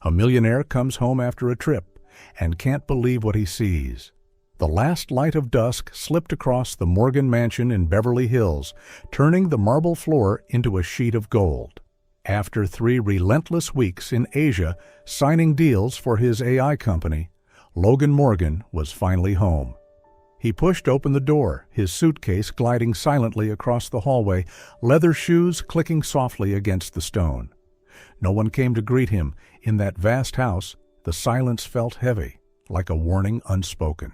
A millionaire comes home after a trip and can't believe what he sees. The last light of dusk slipped across the Morgan mansion in Beverly Hills, turning the marble floor into a sheet of gold. After 3 relentless weeks in Asia signing deals for his AI company, Logan Morgan was finally home. He pushed open the door, his suitcase gliding silently across the hallway, leather shoes clicking softly against the stone. No one came to greet him. In that vast house, the silence felt heavy, like a warning unspoken.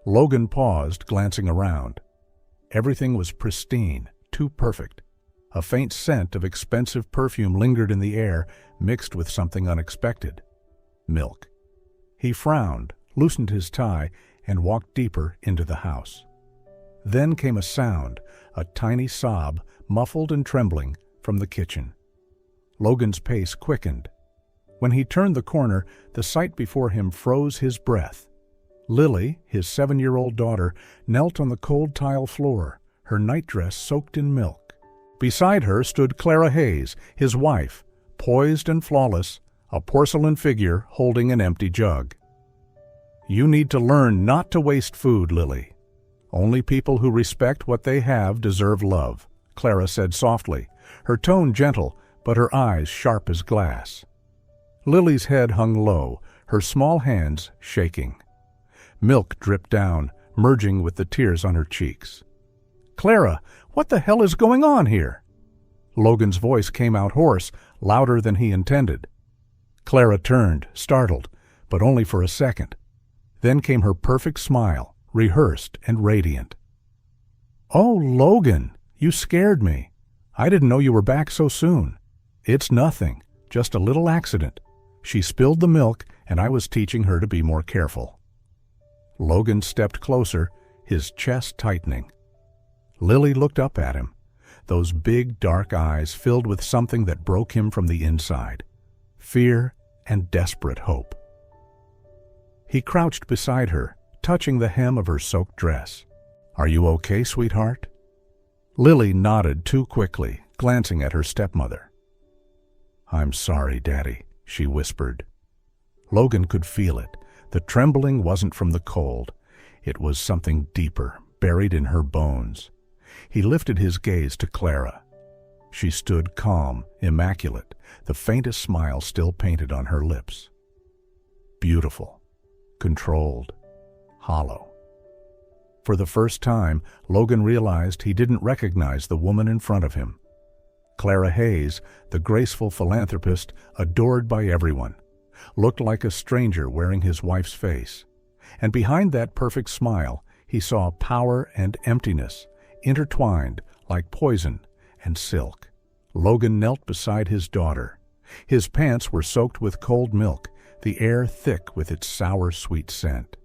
Logan paused, glancing around. Everything was pristine, too perfect. A faint scent of expensive perfume lingered in the air, mixed with something unexpected. Milk. He frowned, loosened his tie, and walked deeper into the house. Then came a sound, a tiny sob, muffled and trembling, from the kitchen. Logan's pace quickened. When he turned the corner, the sight before him froze his breath. Lily, his 7-year-old daughter, knelt on the cold tile floor, her nightdress soaked in milk. Beside her stood Clara Hayes, his wife, poised and flawless, a porcelain figure holding an empty jug. "You need to learn not to waste food, Lily. Only people who respect what they have deserve love," Clara said softly, her tone gentle, but her eyes sharp as glass. Lily's head hung low, her small hands shaking. Milk dripped down, merging with the tears on her cheeks. "Clara, what the hell is going on here?" Logan's voice came out hoarse, louder than he intended. Clara turned, startled, but only for a second. Then came her perfect smile, rehearsed and radiant. "Oh, Logan, you scared me. I didn't know you were back so soon. It's nothing, just a little accident. She spilled the milk, and I was teaching her to be more careful." Logan stepped closer, his chest tightening. Lily looked up at him, those big, dark eyes filled with something that broke him from the inside, fear and desperate hope. He crouched beside her, touching the hem of her soaked dress. "Are you okay, sweetheart?" Lily nodded too quickly, glancing at her stepmother. "I'm sorry, Daddy," she whispered. Logan could feel it. The trembling wasn't from the cold. It was something deeper, buried in her bones. He lifted his gaze to Clara. She stood calm, immaculate, the faintest smile still painted on her lips. Beautiful, controlled, hollow. For the first time, Logan realized he didn't recognize the woman in front of him. Clara Hayes, the graceful philanthropist adored by everyone, looked like a stranger wearing his wife's face. And behind that perfect smile, he saw power and emptiness, intertwined like poison and silk. Logan knelt beside his daughter. His pants were soaked with cold milk, the air thick with its sour, sweet scent.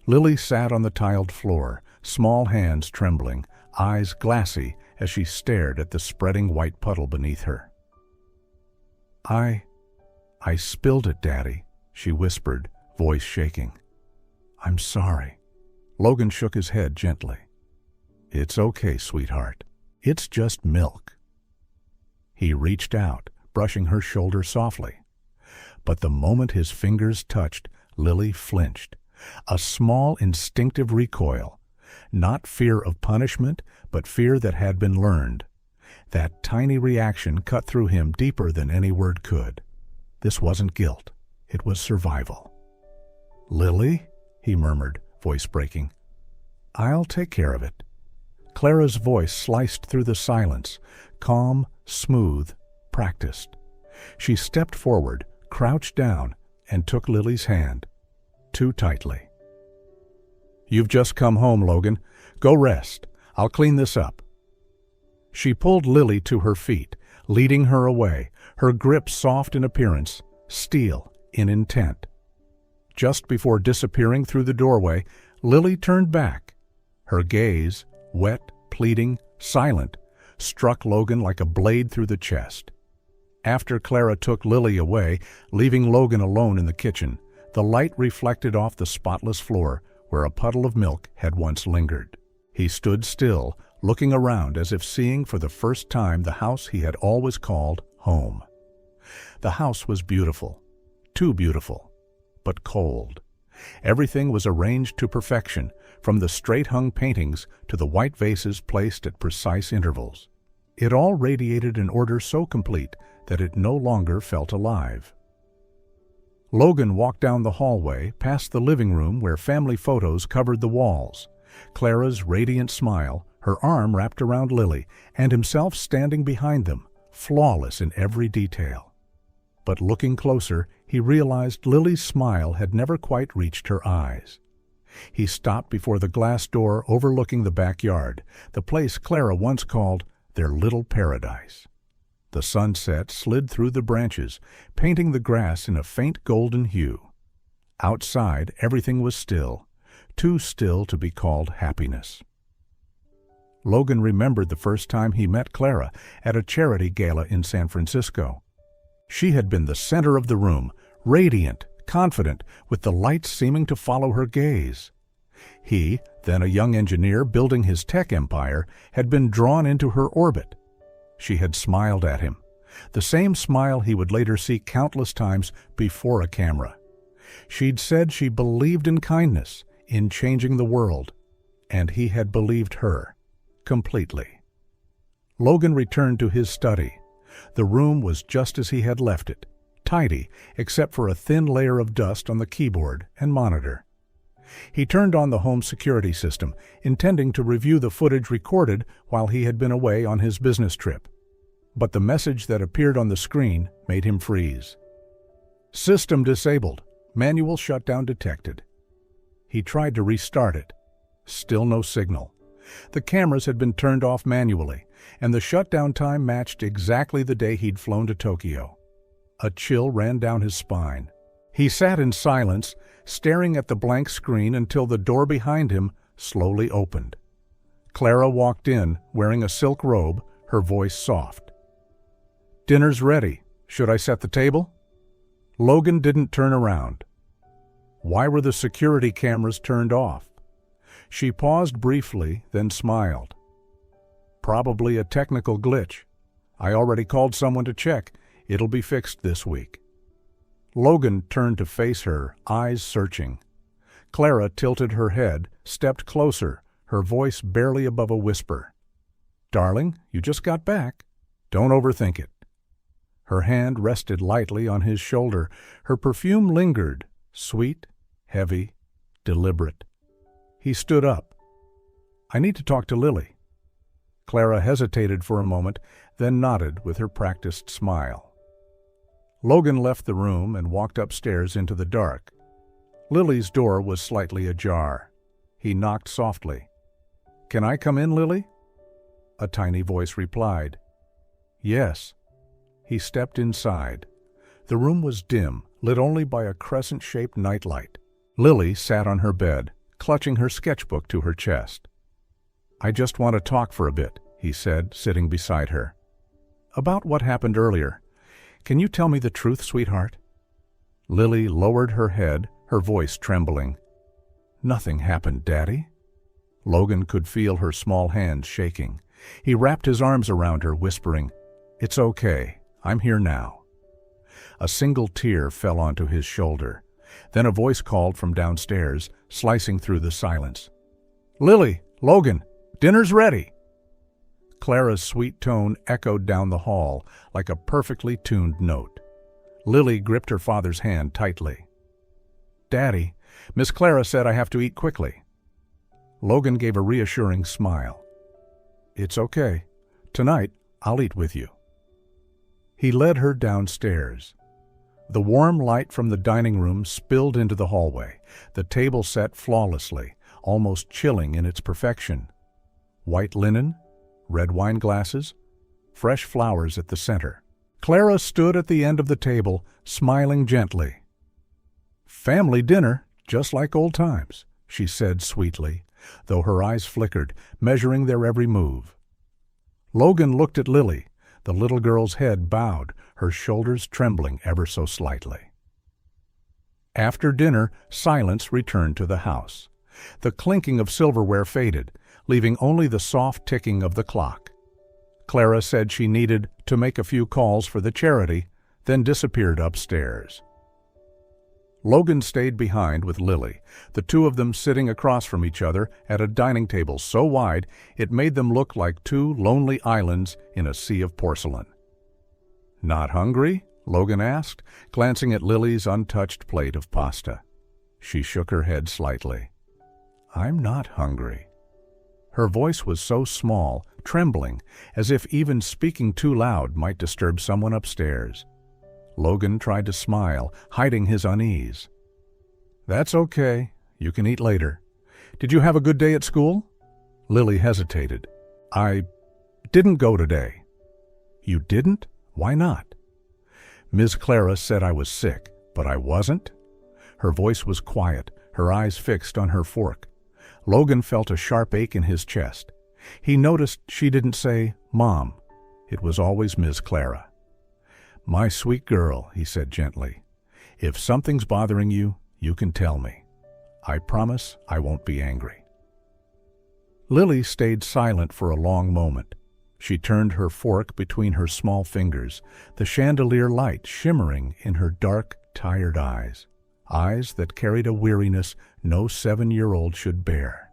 Lily sat on the tiled floor, small hands trembling, eyes glassy as she stared at the spreading white puddle beneath her. I spilled it, Daddy," she whispered, voice shaking. "I'm sorry." Logan shook his head gently. "It's okay, sweetheart. It's just milk." He reached out, brushing her shoulder softly. But the moment his fingers touched, Lily flinched. A small instinctive recoil. Not fear of punishment, but fear that had been learned. That tiny reaction cut through him deeper than any word could. This wasn't guilt. It was survival. "Lily?" he murmured, voice breaking. "I'll take care of it." Clara's voice sliced through the silence, calm, smooth, practiced. She stepped forward, crouched down, and took Lily's hand, too tightly. "You've just come home, Logan. Go rest. I'll clean this up." She pulled Lily to her feet, leading her away, her grip soft in appearance, steel in intent. Just before disappearing through the doorway, Lily turned back. Her gaze, wet, pleading, silent, struck Logan like a blade through the chest. After Clara took Lily away, leaving Logan alone in the kitchen, the light reflected off the spotless floor where a puddle of milk had once lingered. He stood still, looking around as if seeing for the first time the house he had always called home. The house was beautiful, too beautiful, but cold. Everything was arranged to perfection, from the straight-hung paintings to the white vases placed at precise intervals. It all radiated an order so complete that it no longer felt alive. Logan walked down the hallway, past the living room where family photos covered the walls. Clara's radiant smile, her arm wrapped around Lily, and himself standing behind them, flawless in every detail. But looking closer, he realized Lily's smile had never quite reached her eyes. He stopped before the glass door overlooking the backyard, the place Clara once called their little paradise. The sunset slid through the branches, painting the grass in a faint golden hue. Outside, everything was still, too still to be called happiness. Logan remembered the first time he met Clara at a charity gala in San Francisco. She had been the center of the room, radiant, confident, with the lights seeming to follow her gaze. He, then a young engineer building his tech empire, had been drawn into her orbit. She had smiled at him, the same smile he would later see countless times before a camera. She'd said she believed in kindness, in changing the world, and he had believed her, completely. Logan returned to his study. The room was just as he had left it, tidy except for a thin layer of dust on the keyboard and monitor. He turned on the home security system, intending to review the footage recorded while he had been away on his business trip. But the message that appeared on the screen made him freeze. System disabled. Manual shutdown detected. He tried to restart it. Still no signal. The cameras had been turned off manually, and the shutdown time matched exactly the day he'd flown to Tokyo. A chill ran down his spine. He sat in silence, staring at the blank screen until the door behind him slowly opened. Clara walked in, wearing a silk robe, her voice soft. "Dinner's ready. Should I set the table?" Logan didn't turn around. Why were the security cameras turned off? She paused briefly, then smiled. Probably a technical glitch. I already called someone to check. It'll be fixed this week. Logan turned to face her, eyes searching. Clara tilted her head, stepped closer, her voice barely above a whisper. "Darling, you just got back. Don't overthink it." Her hand rested lightly on his shoulder. Her perfume lingered, sweet, heavy, deliberate. He stood up. "I need to talk to Lily." Clara hesitated for a moment, then nodded with her practiced smile. Logan left the room and walked upstairs into the dark. Lily's door was slightly ajar. He knocked softly. "Can I come in, Lily?" A tiny voice replied, "Yes." He stepped inside. The room was dim, lit only by a crescent-shaped nightlight. Lily sat on her bed, clutching her sketchbook to her chest. "I just want to talk for a bit," he said, sitting beside her. "About what happened earlier. Can you tell me the truth, sweetheart?" Lily lowered her head, her voice trembling. "Nothing happened, Daddy." Logan could feel her small hands shaking. He wrapped his arms around her, whispering, "It's okay. I'm here now." A single tear fell onto his shoulder. Then a voice called from downstairs, slicing through the silence. "Lily, Logan, dinner's ready." Clara's sweet tone echoed down the hall like a perfectly tuned note. Lily gripped her father's hand tightly. "Daddy, Miss Clara said I have to eat quickly." Logan gave a reassuring smile. "It's okay. Tonight, I'll eat with you." He led her downstairs. The warm light from the dining room spilled into the hallway, the table set flawlessly, almost chilling in its perfection. White linen, red wine glasses, fresh flowers at the center. Clara stood at the end of the table, smiling gently. "Family dinner, just like old times," she said sweetly, though her eyes flickered, measuring their every move. Logan looked at Lily, the little girl's head bowed, her shoulders trembling ever so slightly. After dinner, silence returned to the house. The clinking of silverware faded, leaving only the soft ticking of the clock. Clara said she needed to make a few calls for the charity, then disappeared upstairs. Logan stayed behind with Lily, the two of them sitting across from each other at a dining table so wide it made them look like two lonely islands in a sea of porcelain. "Not hungry?" Logan asked, glancing at Lily's untouched plate of pasta. She shook her head slightly. "I'm not hungry." Her voice was so small, trembling, as if even speaking too loud might disturb someone upstairs. Logan tried to smile, hiding his unease. "That's okay. You can eat later. Did you have a good day at school?" Lily hesitated. "I didn't go today." "You didn't? Why not?" "Ms. Clara said I was sick, but I wasn't." Her voice was quiet, her eyes fixed on her fork. Logan felt a sharp ache in his chest. He noticed she didn't say, "Mom." It was always Ms. Clara. "My sweet girl," he said gently, "if something's bothering you, you can tell me. I promise I won't be angry." Lily stayed silent for a long moment. She turned her fork between her small fingers, the chandelier light shimmering in her dark, tired eyes that carried a weariness no 7-year-old should bear.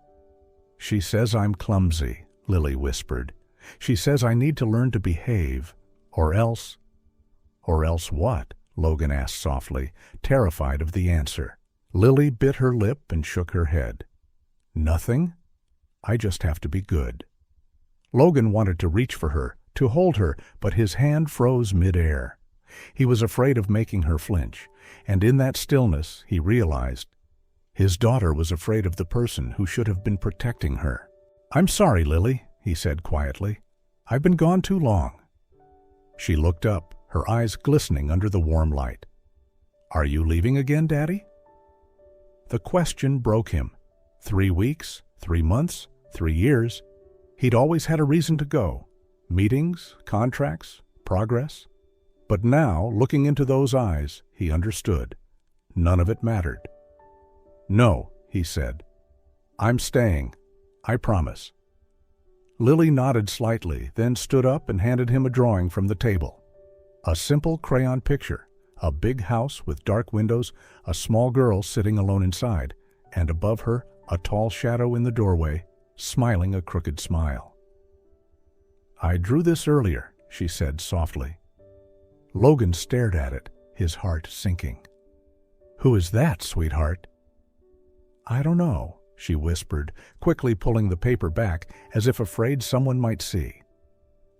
"She says I'm clumsy," Lily whispered. "She says I need to learn to behave, or else—" "Or else what?" Logan asked softly, terrified of the answer. Lily bit her lip and shook her head. "Nothing. I just have to be good." Logan wanted to reach for her, to hold her, but his hand froze mid-air. He was afraid of making her flinch, and in that stillness he realized his daughter was afraid of the person who should have been protecting her. "I'm sorry, Lily," he said quietly. "I've been gone too long." She looked up, her eyes glistening under the warm light. "Are you leaving again, Daddy?" The question broke him. 3 weeks, 3 months, 3 years. He'd always had a reason to go. Meetings, contracts, progress. But now, looking into those eyes, he understood. None of it mattered. "No," he said. "I'm staying. I promise." Lily nodded slightly, then stood up and handed him a drawing from the table. A simple crayon picture, a big house with dark windows, a small girl sitting alone inside, and above her, a tall shadow in the doorway, smiling a crooked smile. "I drew this earlier," she said softly. Logan stared at it, his heart sinking. "Who is that, sweetheart?" "I don't know," she whispered, quickly pulling the paper back as if afraid someone might see.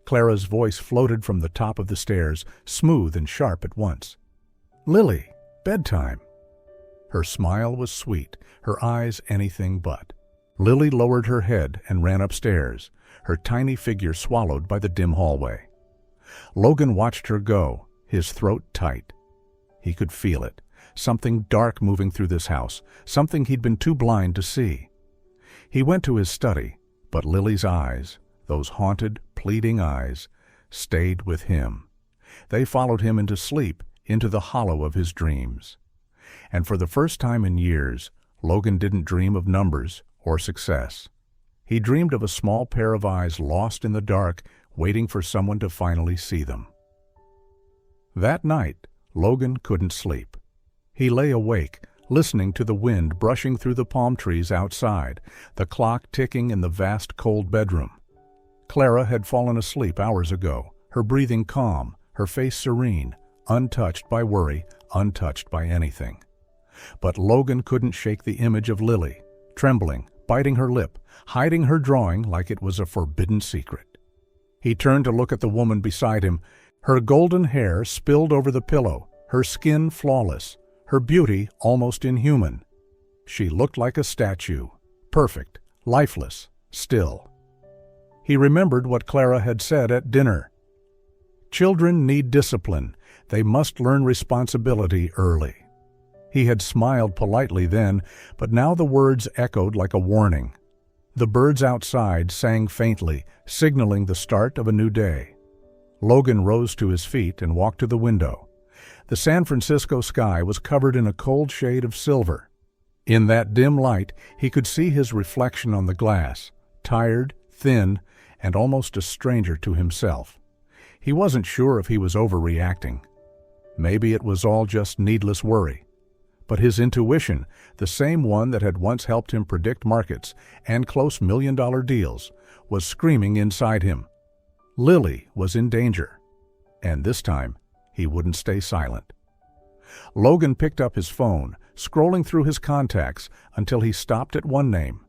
Clara's voice floated from the top of the stairs, smooth and sharp at once. "Lily, bedtime." Her smile was sweet, her eyes anything but. Lily lowered her head and ran upstairs, her tiny figure swallowed by the dim hallway. Logan watched her go, his throat tight. He could feel it, something dark moving through this house, something he'd been too blind to see. He went to his study, but Lily's eyes, those haunted, pleading eyes, stayed with him. They followed him into sleep, into the hollow of his dreams. And for the first time in years, Logan didn't dream of numbers or success. He dreamed of a small pair of eyes lost in the dark, waiting for someone to finally see them. That night, Logan couldn't sleep. He lay awake, listening to the wind brushing through the palm trees outside, the clock ticking in the vast cold bedroom. Clara had fallen asleep hours ago, her breathing calm, her face serene, untouched by worry, untouched by anything. But Logan couldn't shake the image of Lily, trembling, biting her lip, hiding her drawing like it was a forbidden secret. He turned to look at the woman beside him, her golden hair spilled over the pillow, her skin flawless, her beauty almost inhuman. She looked like a statue, perfect, lifeless, still. He remembered what Clara had said at dinner. Children need discipline. They must learn responsibility early. He had smiled politely then, but now the words echoed like a warning. The birds outside sang faintly, signaling the start of a new day. Logan rose to his feet and walked to the window. The San Francisco sky was covered in a cold shade of silver. In that dim light, he could see his reflection on the glass, tired, thin, and almost a stranger to himself. He wasn't sure if he was overreacting. Maybe it was all just needless worry. But his intuition, the same one that had once helped him predict markets and close million-dollar deals, was screaming inside him. Lily was in danger. And this time, he wouldn't stay silent. Logan picked up his phone, scrolling through his contacts until he stopped at one name: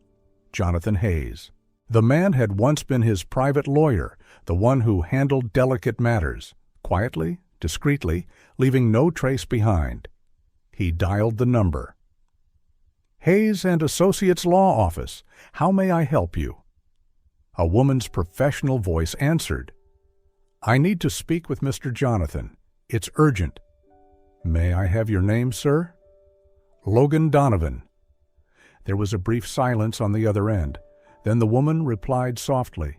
Jonathan Hayes. The man had once been his private lawyer, the one who handled delicate matters, quietly, discreetly, leaving no trace behind. He dialed the number. "Hayes and Associates Law Office. How may I help you?" A woman's professional voice answered. "I need to speak with Mr. Jonathan. It's urgent." "May I have your name, sir?" "Logan Donovan." There was a brief silence on the other end. Then the woman replied softly,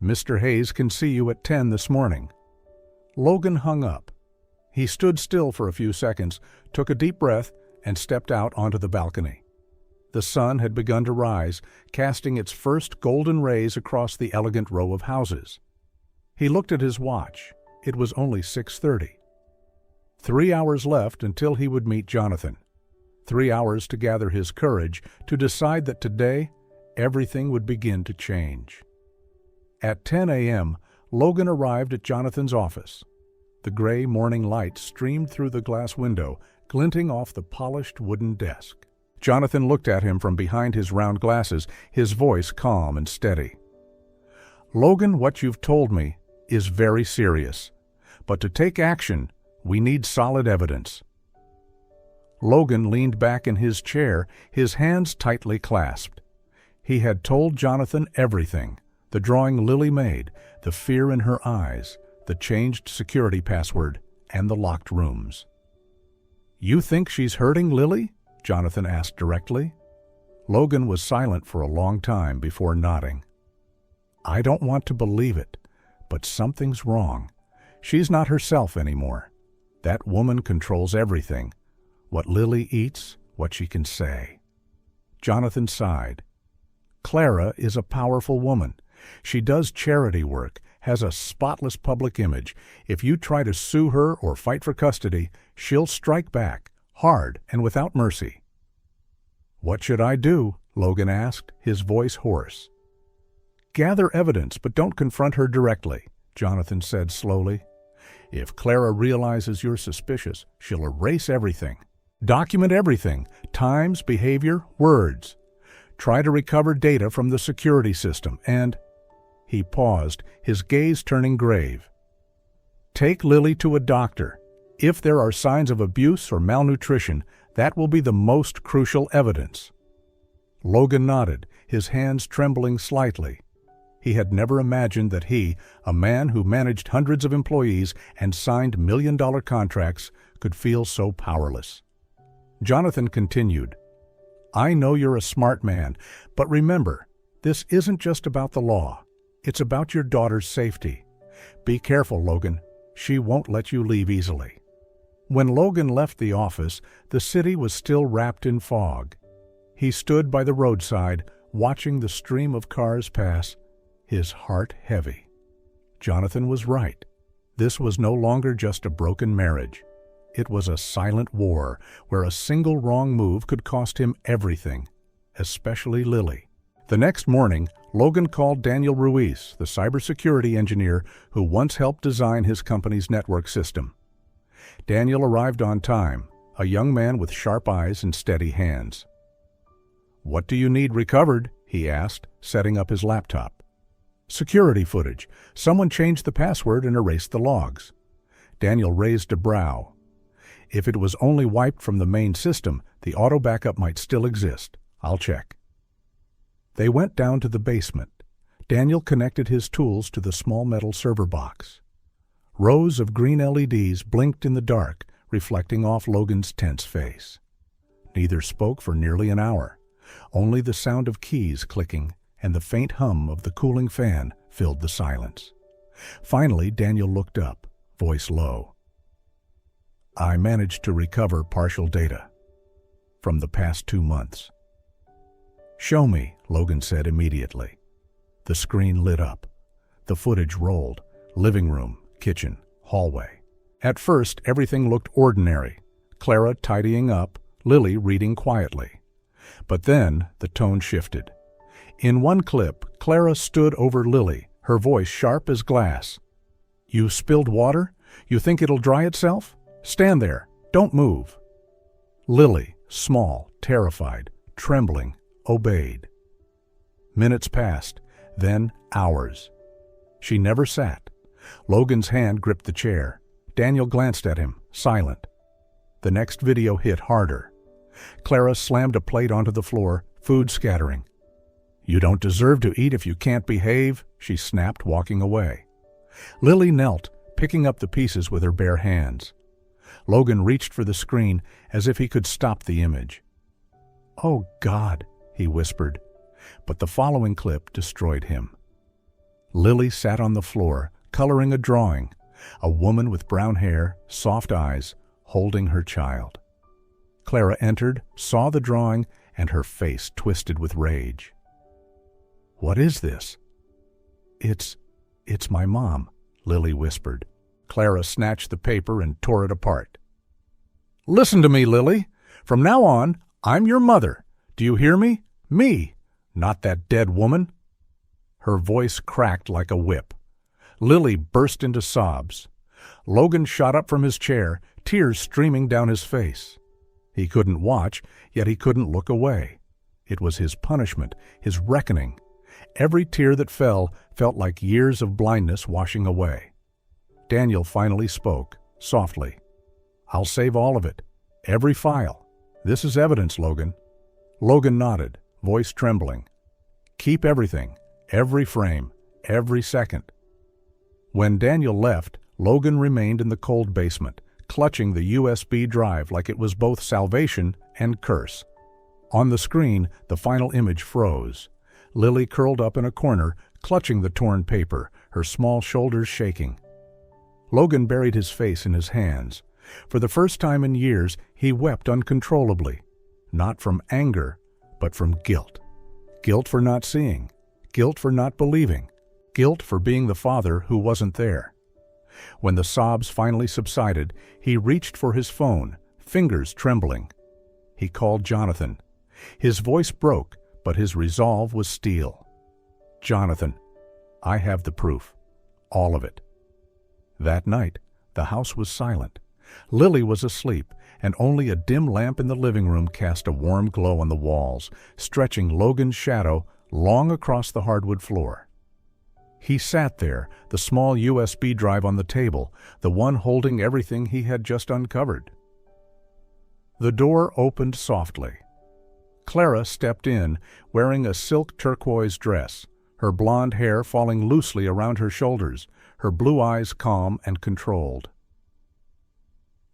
"Mr. Hayes can see you at 10 this morning." Logan hung up. He stood still for a few seconds, took a deep breath, and stepped out onto the balcony. The sun had begun to rise, casting its first golden rays across the elegant row of houses. He looked at his watch. It was only 6:30. 3 hours left until he would meet Jonathan. 3 hours to gather his courage to decide that today everything would begin to change. At 10 a.m., Logan arrived at Jonathan's office. The gray morning light streamed through the glass window, glinting off the polished wooden desk. Jonathan looked at him from behind his round glasses, his voice calm and steady. "Logan, what you've told me is very serious. But to take action, we need solid evidence." Logan leaned back in his chair, his hands tightly clasped. He had told Jonathan everything: the drawing Lily made, the fear in her eyes, the changed security password, and the locked rooms. "You think she's hurting Lily?" Jonathan asked directly. Logan was silent for a long time before nodding. "I don't want to believe it, but something's wrong. She's not herself anymore. That woman controls everything. What Lily eats, what she can say." Jonathan sighed. "Clara is a powerful woman. She does charity work, has a spotless public image. If you try to sue her or fight for custody, she'll strike back, hard and without mercy." "What should I do?" Logan asked, his voice hoarse. "Gather evidence, but don't confront her directly," Jonathan said slowly. "If Clara realizes you're suspicious, she'll erase everything. Document everything: times, behavior, words. Try to recover data from the security system, and—" He paused, his gaze turning grave. "Take Lily to a doctor. If there are signs of abuse or malnutrition, that will be the most crucial evidence." Logan nodded, his hands trembling slightly. He had never imagined that he, a man who managed hundreds of employees and signed million-dollar contracts, could feel so powerless. Jonathan continued, "I know you're a smart man, but remember, this isn't just about the law. It's about your daughter's safety. Be careful, Logan. She won't let you leave easily." When Logan left the office, the city was still wrapped in fog. He stood by the roadside, watching the stream of cars pass, his heart heavy. Jonathan was right. This was no longer just a broken marriage. It was a silent war where a single wrong move could cost him everything, especially Lily. The next morning, Logan called Daniel Ruiz, the cybersecurity engineer who once helped design his company's network system. Daniel arrived on time, a young man with sharp eyes and steady hands. "What do you need recovered?" he asked, setting up his laptop. "Security footage. Someone changed the password and erased the logs." Daniel raised a brow. "If it was only wiped from the main system, the auto backup might still exist. I'll check." They went down to the basement. Daniel connected his tools to the small metal server box. Rows of green LEDs blinked in the dark, reflecting off Logan's tense face. Neither spoke for nearly an hour. Only the sound of keys clicking and the faint hum of the cooling fan filled the silence. Finally, Daniel looked up, voice low. "I managed to recover partial data from the past 2 months." "Show me," Logan said immediately. The screen lit up. The footage rolled: living room, kitchen, hallway. At first, everything looked ordinary. Clara tidying up, Lily reading quietly. But then the tone shifted. In one clip, Clara stood over Lily, her voice sharp as glass. "You spilled water? You think it'll dry itself? Stand there. Don't move." Lily, small, terrified, trembling, obeyed. Minutes passed, then hours. She never sat. Logan's hand gripped the chair. Daniel glanced at him, silent. The next video hit harder. Clara slammed a plate onto the floor, food scattering. "You don't deserve to eat if you can't behave," she snapped, walking away. Lily knelt, picking up the pieces with her bare hands. Logan reached for the screen as if he could stop the image. "Oh, God," he whispered, but the following clip destroyed him. Lily sat on the floor, coloring a drawing, a woman with brown hair, soft eyes, holding her child. Clara entered, saw the drawing, and her face twisted with rage. "What is this?" It's my mom," Lily whispered. Clara snatched the paper and tore it apart. "Listen to me, Lily. From now on, I'm your mother. Do you hear me? Me, not that dead woman." Her voice cracked like a whip. Lily burst into sobs. Logan shot up from his chair, tears streaming down his face. He couldn't watch, yet he couldn't look away. It was his punishment, his reckoning. Every tear that fell felt like years of blindness washing away. Daniel finally spoke, softly. "I'll save all of it. Every file. This is evidence, Logan." Logan nodded, voice trembling. "Keep everything, every frame, every second." When Daniel left, Logan remained in the cold basement, clutching the USB drive like it was both salvation and curse. On the screen, the final image froze. Lily curled up in a corner, clutching the torn paper, her small shoulders shaking. Logan buried his face in his hands. For the first time in years, he wept uncontrollably, not from anger, but from guilt. Guilt for not seeing, guilt for not believing, guilt for being the father who wasn't there. When the sobs finally subsided, he reached for his phone, fingers trembling. He called Jonathan. His voice broke, but his resolve was steel. "Jonathan, I have the proof. All of it." That night, the house was silent. Lily was asleep, and only a dim lamp in the living room cast a warm glow on the walls, stretching Logan's shadow long across the hardwood floor. He sat there, the small USB drive on the table, the one holding everything he had just uncovered. The door opened softly. Clara stepped in, wearing a silk turquoise dress, her blonde hair falling loosely around her shoulders, her blue eyes calm and controlled.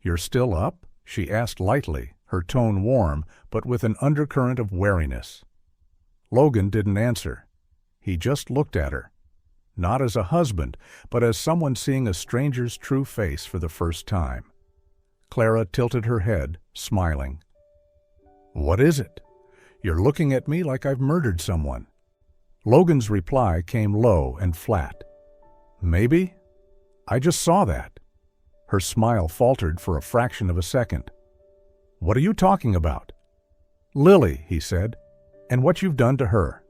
"You're still up?" she asked lightly, her tone warm, but with an undercurrent of wariness. Logan didn't answer. He just looked at her. Not as a husband, but as someone seeing a stranger's true face for the first time. Clara tilted her head, smiling. "What is it? You're looking at me like I've murdered someone." Logan's reply came low and flat. "Maybe? I just saw that." Her smile faltered for a fraction of a second. "What are you talking about?" "Lily," he said, "and what you've done to her."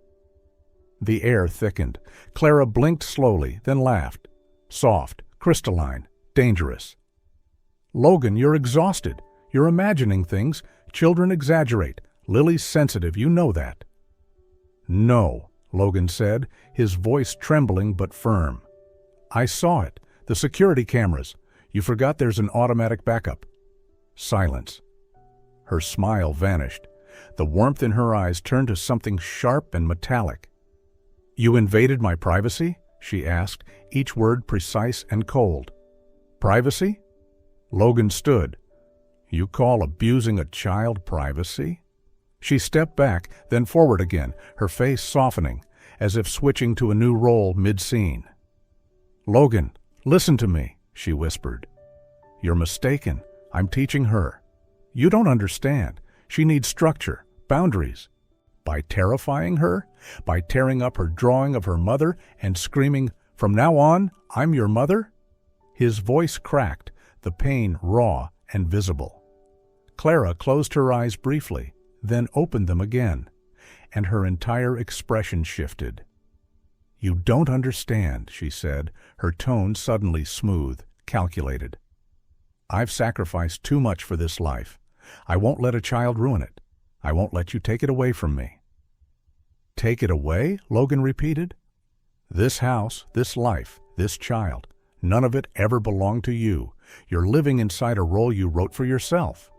The air thickened. Clara blinked slowly, then laughed. Soft, crystalline, dangerous. "Logan, you're exhausted. You're imagining things. Children exaggerate. Lily's sensitive, you know that." "No," Logan said, his voice trembling but firm. "I saw it. The security cameras. You forgot there's an automatic backup." Silence. Her smile vanished. The warmth in her eyes turned to something sharp and metallic. "You invaded my privacy?" she asked, each word precise and cold. "Privacy?" Logan stood. "You call abusing a child privacy?" She stepped back, then forward again, her face softening, as if switching to a new role mid-scene. "Logan, listen to me," she whispered. "You're mistaken. I'm teaching her. You don't understand. She needs structure, boundaries. By terrifying her, by tearing up her drawing of her mother and screaming, 'From now on, I'm your mother?'" His voice cracked, the pain raw and visible. Clara closed her eyes briefly, then opened them again, and her entire expression shifted. "You don't understand," she said, her tone suddenly smooth, calculated. "I've sacrificed too much for this life. I won't let a child ruin it. I won't let you take it away from me." "Take it away?" Logan repeated. "This house, this life, this child, none of it ever belonged to you. You're living inside a role you wrote for yourself."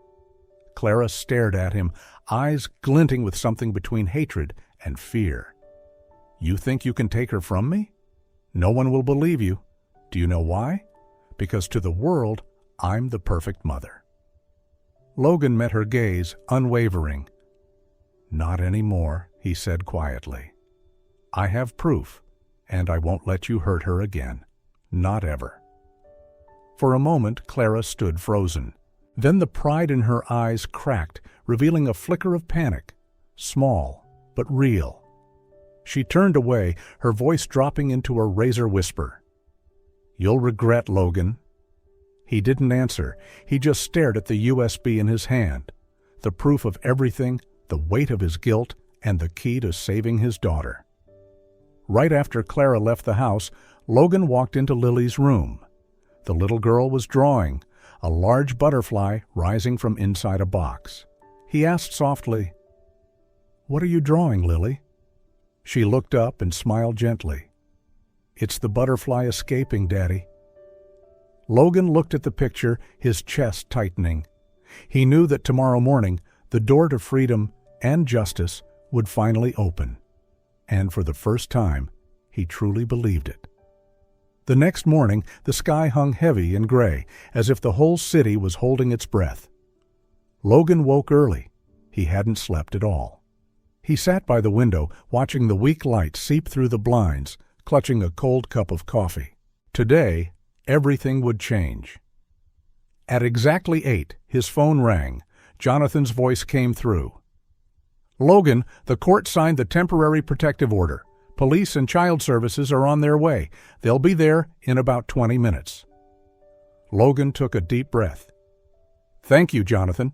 Clara stared at him, eyes glinting with something between hatred and fear. "You think you can take her from me? No one will believe you. Do you know why? Because to the world, I'm the perfect mother." Logan met her gaze, unwavering. "Not anymore," he said quietly. "I have proof, and I won't let you hurt her again. Not ever." For a moment, Clara stood frozen. Then the pride in her eyes cracked, revealing a flicker of panic, small but real. She turned away, her voice dropping into a razor whisper. "You'll regret, Logan." He didn't answer. He just stared at the USB in his hand, the proof of everything, the weight of his guilt, and the key to saving his daughter. Right after Clara left the house, Logan walked into Lily's room. The little girl was drawing, a large butterfly rising from inside a box. He asked softly, "What are you drawing, Lily?" She looked up and smiled gently. "It's the butterfly escaping, Daddy." Logan looked at the picture, his chest tightening. He knew that tomorrow morning, the door to freedom and justice would finally open. And for the first time, he truly believed it. The next morning, the sky hung heavy and gray, as if the whole city was holding its breath. Logan woke early. He hadn't slept at all. He sat by the window, watching the weak light seep through the blinds, clutching a cold cup of coffee. Today, everything would change. At exactly 8, his phone rang. Jonathan's voice came through. "Logan, the court signed the temporary protective order. Police and child services are on their way. They'll be there in about 20 minutes. Logan took a deep breath. "Thank you, Jonathan."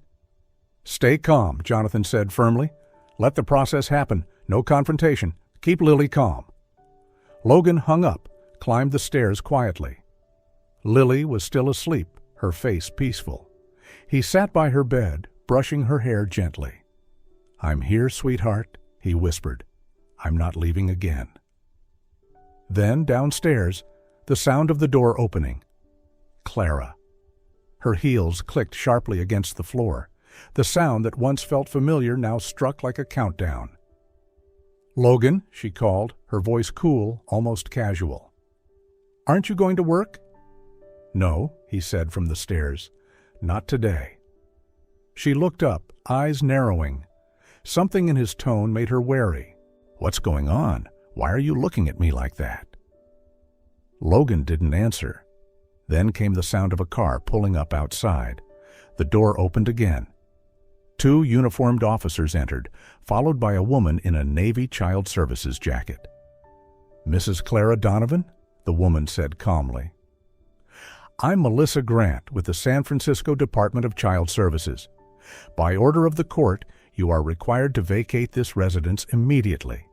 "Stay calm," Jonathan said firmly. "Let the process happen. No confrontation. Keep Lily calm." Logan hung up, climbed the stairs quietly. Lily was still asleep, her face peaceful. He sat by her bed, brushing her hair gently. "I'm here, sweetheart," he whispered. "I'm not leaving again." Then, downstairs, the sound of the door opening. Clara. Her heels clicked sharply against the floor. The sound that once felt familiar now struck like a countdown. "Logan," she called, her voice cool, almost casual. "Aren't you going to work?" "No," he said from the stairs. "Not today." She looked up, eyes narrowing. Something in his tone made her wary. "What's going on? Why are you looking at me like that?" Logan didn't answer. Then came the sound of a car pulling up outside. The door opened again. 2 uniformed officers entered, followed by a woman in a Navy Child Services jacket. "Mrs. Clara Donovan?" the woman said calmly. "I'm Melissa Grant with the San Francisco Department of Child Services. By order of the court, you are required to vacate this residence immediately.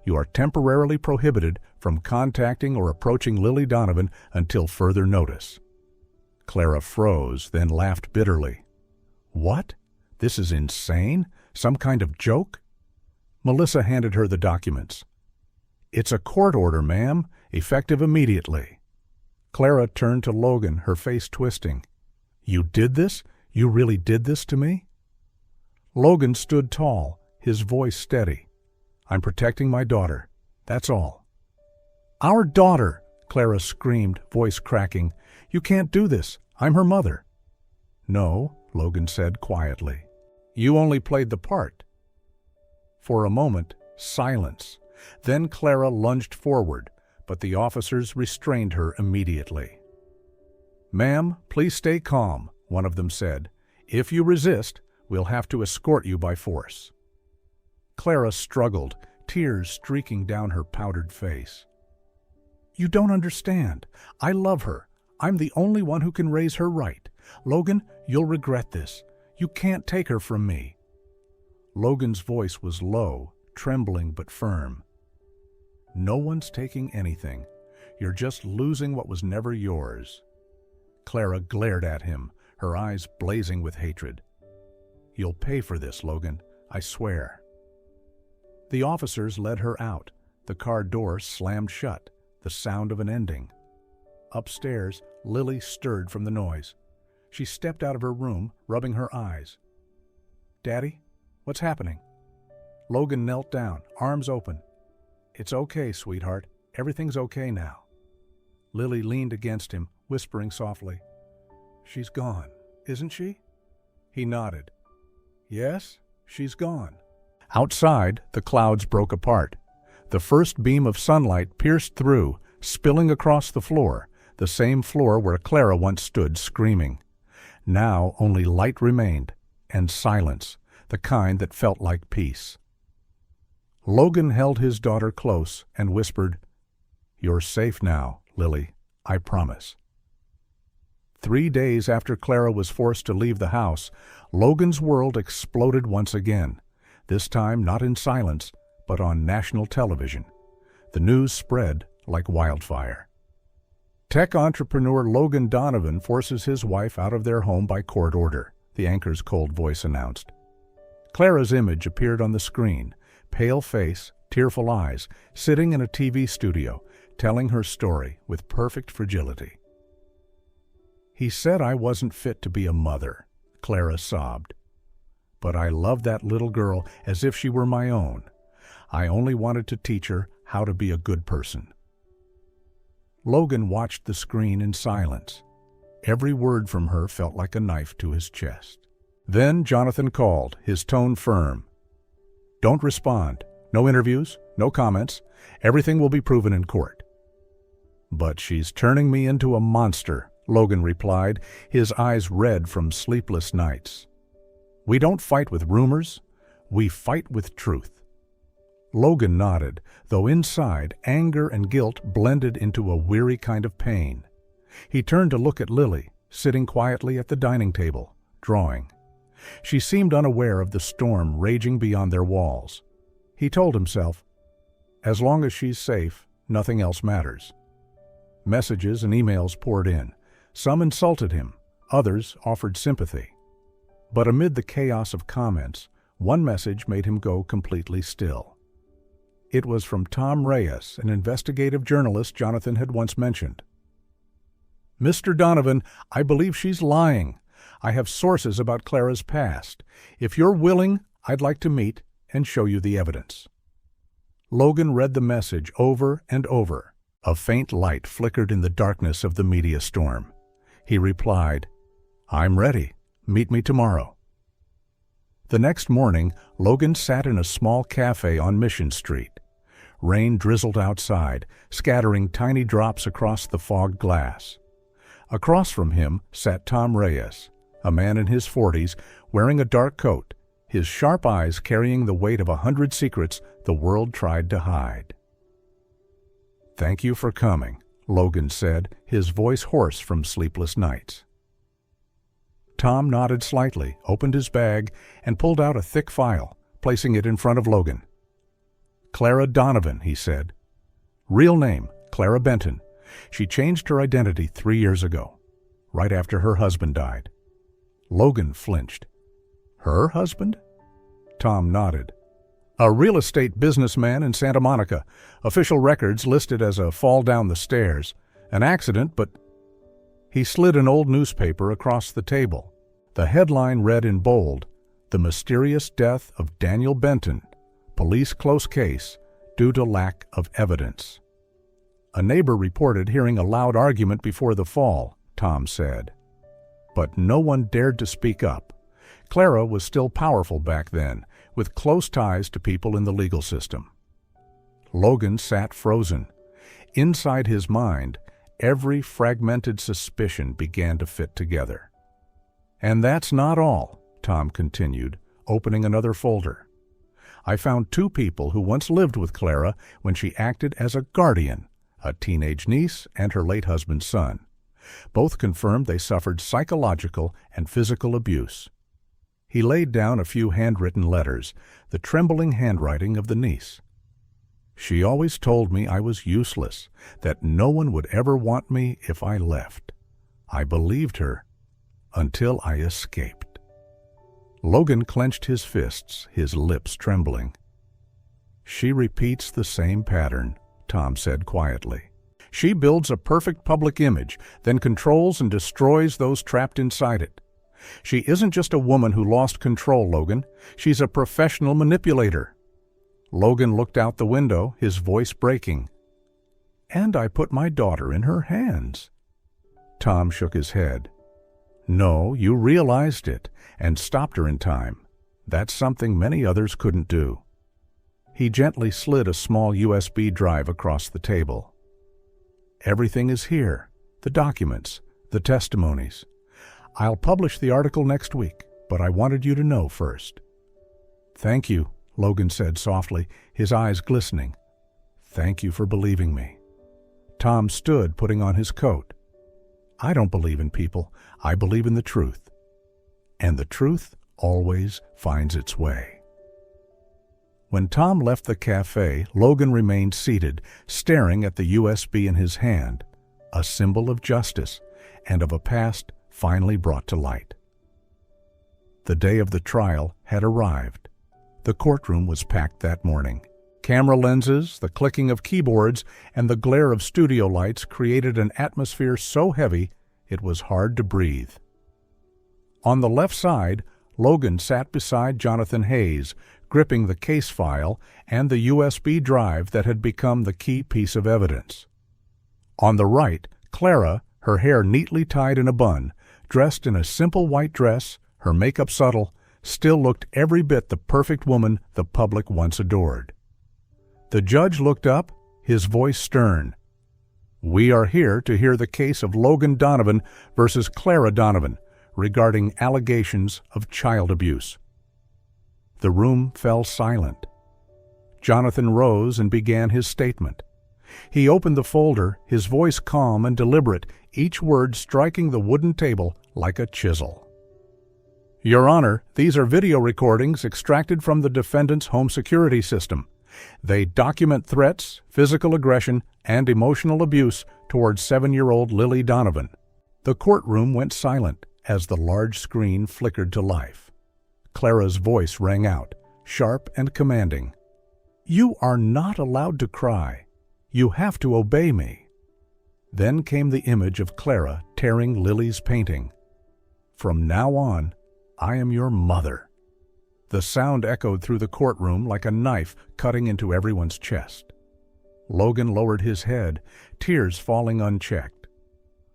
You are temporarily prohibited from contacting or approaching Lily Donovan until further notice." Clara froze, then laughed bitterly. "What? This is insane? Some kind of joke?" Melissa handed her the documents. "It's a court order, ma'am, effective immediately." Clara turned to Logan, her face twisting. "You did this? You really did this to me?" Logan stood tall, his voice steady. "I'm protecting my daughter. That's all." "Our daughter!" Clara screamed, voice cracking. "You can't do this. I'm her mother." "No," Logan said quietly. "You only played the part." For a moment, silence. Then Clara lunged forward, but the officers restrained her immediately. "Ma'am, please stay calm," one of them said. "If you resist, we'll have to escort you by force." Clara struggled, tears streaking down her powdered face. "You don't understand. I love her. I'm the only one who can raise her right. Logan, you'll regret this. You can't take her from me." Logan's voice was low, trembling but firm. "No one's taking anything. You're just losing what was never yours." Clara glared at him, her eyes blazing with hatred. "You'll pay for this, Logan, I swear." The officers led her out. The car door slammed shut, the sound of an ending. Upstairs, Lily stirred from the noise. She stepped out of her room, rubbing her eyes. "Daddy, what's happening?" Logan knelt down, arms open. "It's okay, sweetheart. Everything's okay now." Lily leaned against him, whispering softly, "She's gone, isn't she?" He nodded. "Yes, she's gone." Outside, the clouds broke apart. The first beam of sunlight pierced through, spilling across the floor, the same floor where Clara once stood screaming. Now only light remained, and silence, the kind that felt like peace. Logan held his daughter close and whispered, "You're safe now, Lily, I promise." 3 days after Clara was forced to leave the house, Logan's world exploded once again, this time not in silence, but on national television. The news spread like wildfire. Tech entrepreneur Logan Donovan forces his wife out of their home by court order, the anchor's cold voice announced. Clara's image appeared on the screen, pale face, tearful eyes, sitting in a TV studio, telling her story with perfect fragility. "He said I wasn't fit to be a mother," Clara sobbed. "But I loved that little girl as if she were my own. I only wanted to teach her how to be a good person." Logan watched the screen in silence. Every word from her felt like a knife to his chest. Then Jonathan called, his tone firm. "Don't respond. No interviews, no comments. Everything will be proven in court." "But she's turning me into a monster," Logan replied, his eyes red from sleepless nights. "We don't fight with rumors. We fight with truth." Logan nodded, though inside, anger and guilt blended into a weary kind of pain. He turned to look at Lily, sitting quietly at the dining table, drawing. She seemed unaware of the storm raging beyond their walls. He told himself, as long as she's safe, nothing else matters. Messages and emails poured in. Some insulted him, others offered sympathy. But amid the chaos of comments, one message made him go completely still. It was from Tom Reyes, an investigative journalist Jonathan had once mentioned. "Mr. Donovan, I believe she's lying. I have sources about Clara's past. If you're willing, I'd like to meet and show you the evidence." Logan read the message over and over. A faint light flickered in the darkness of the media storm. He replied, "I'm ready. Meet me tomorrow." The next morning, Logan sat in a small cafe on Mission Street. Rain drizzled outside, scattering tiny drops across the fogged glass. Across from him sat Tom Reyes, a man in his 40s, wearing a dark coat, his sharp eyes carrying the weight of 100 secrets the world tried to hide. "Thank you for coming," Logan said, his voice hoarse from sleepless nights. Tom nodded slightly, opened his bag, and pulled out a thick file, placing it in front of Logan. "Clara Donovan," he said. "Real name, Clara Benton. She changed her identity 3 years ago, right after her husband died." Logan flinched. "Her husband?" Tom nodded. "A real estate businessman in Santa Monica. Official records listed as a fall down the stairs. An accident, but—" He slid an old newspaper across the table. The headline read in bold, "The Mysterious Death of Daniel Benton. Police close case due to lack of evidence." A neighbor reported hearing a loud argument before the fall, Tom said. But no one dared to speak up. Clara was still powerful back then, with close ties to people in the legal system. Logan sat frozen. Inside his mind, every fragmented suspicion began to fit together. "And that's not all," Tom continued, opening another folder. "I found 2 people who once lived with Clara when she acted as a guardian, a teenage niece and her late husband's son. Both confirmed they suffered psychological and physical abuse. He laid down a few handwritten letters, the trembling handwriting of the niece. She always told me I was useless, that no one would ever want me if I left. I believed her until I escaped. Logan clenched his fists, his lips trembling. She repeats the same pattern, Tom said quietly. She builds a perfect public image, then controls and destroys those trapped inside it. She isn't just a woman who lost control, Logan. She's a professional manipulator. Logan looked out the window, his voice breaking. And I put my daughter in her hands. Tom shook his head. No, you realized it and stopped her in time. That's something many others couldn't do. He gently slid a small USB drive across the table. Everything is here, the documents, the testimonies. I'll publish the article next week, but I wanted you to know first. Thank you, Logan said softly, his eyes glistening. Thank you for believing me. Tom stood, putting on his coat. I don't believe in people. I believe in the truth. And the truth always finds its way. When Tom left the cafe, Logan remained seated, staring at the USB in his hand, a symbol of justice and of a past finally brought to light. The day of the trial had arrived. The courtroom was packed that morning. Camera lenses, the clicking of keyboards, and the glare of studio lights created an atmosphere so heavy it was hard to breathe. On the left side, Logan sat beside Jonathan Hayes, gripping the case file and the USB drive that had become the key piece of evidence. On the right, Clara, her hair neatly tied in a bun, dressed in a simple white dress, her makeup subtle, still looked every bit the perfect woman the public once adored. The judge looked up, his voice stern. We are here to hear the case of Logan Donovan versus Clara Donovan regarding allegations of child abuse. The room fell silent. Jonathan rose and began his statement. He opened the folder, his voice calm and deliberate, each word striking the wooden table like a chisel. Your Honor, these are video recordings extracted from the defendant's home security system. They document threats, physical aggression, and emotional abuse towards 7-year-old Lily Donovan. The courtroom went silent as the large screen flickered to life. Clara's voice rang out, sharp and commanding. You are not allowed to cry. You have to obey me. Then came the image of Clara tearing Lily's painting. From now on, I am your mother. The sound echoed through the courtroom like a knife cutting into everyone's chest. Logan lowered his head, tears falling unchecked.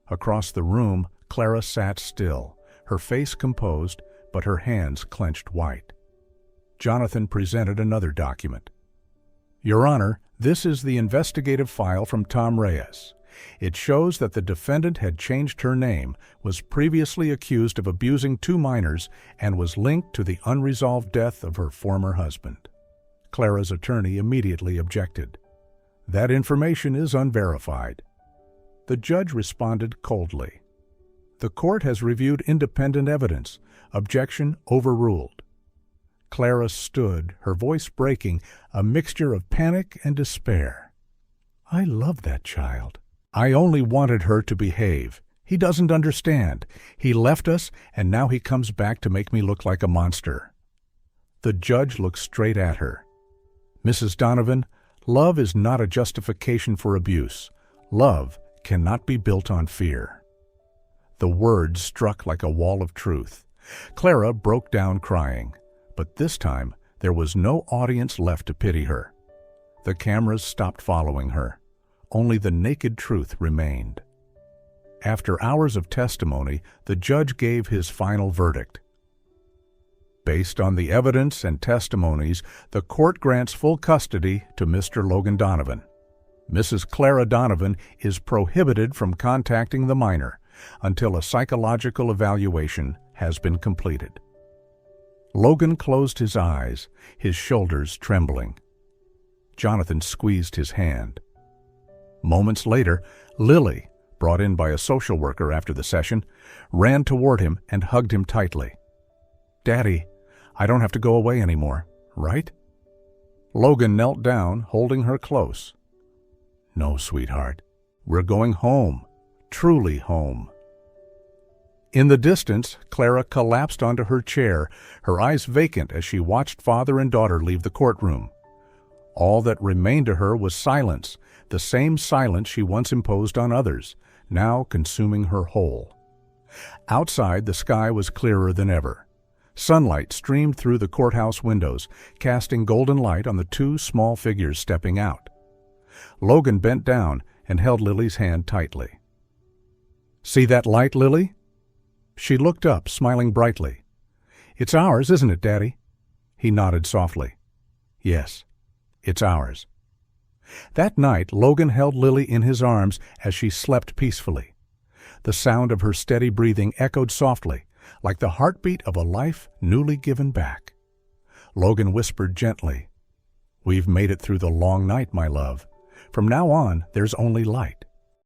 Across the room, Clara sat still, her face composed, but her hands clenched white. Jonathan presented another document. Your Honor, this is the investigative file from Tom Reyes. It shows that the defendant had changed her name, was previously accused of abusing 2 minors, and was linked to the unresolved death of her former husband. Clara's attorney immediately objected. That information is unverified. The judge responded coldly. The court has reviewed independent evidence. Objection overruled. Clara stood, her voice breaking, a mixture of panic and despair. I love that child. I only wanted her to behave. He doesn't understand. He left us, and now he comes back to make me look like a monster. The judge looked straight at her. Mrs. Donovan, love is not a justification for abuse. Love cannot be built on fear. The words struck like a wall of truth. Clara broke down crying, but this time there was no audience left to pity her. The cameras stopped following her. Only the naked truth remained. After hours of testimony, the judge gave his final verdict. Based on the evidence and testimonies, the court grants full custody to Mr. Logan Donovan. Mrs. Clara Donovan is prohibited from contacting the minor until a psychological evaluation has been completed. Logan closed his eyes, his shoulders trembling. Jonathan squeezed his hand. Moments later, Lily, brought in by a social worker after the session, ran toward him and hugged him tightly. "Daddy, I don't have to go away anymore, right?" Logan knelt down, holding her close. "No, sweetheart. We're going home. Truly home." In the distance, Clara collapsed onto her chair, her eyes vacant as she watched father and daughter leave the courtroom. All that remained to her was silence, the same silence she once imposed on others, now consuming her whole. Outside, the sky was clearer than ever. Sunlight streamed through the courthouse windows, casting golden light on the two small figures stepping out. Logan bent down and held Lily's hand tightly. "See that light, Lily?" She looked up, smiling brightly. "It's ours, isn't it, Daddy?" He nodded softly. "Yes, it's ours." That night, Logan held Lily in his arms as she slept peacefully. The sound of her steady breathing echoed softly, like the heartbeat of a life newly given back. Logan whispered gently, "We've made it through the long night, my love. From now on, there's only light."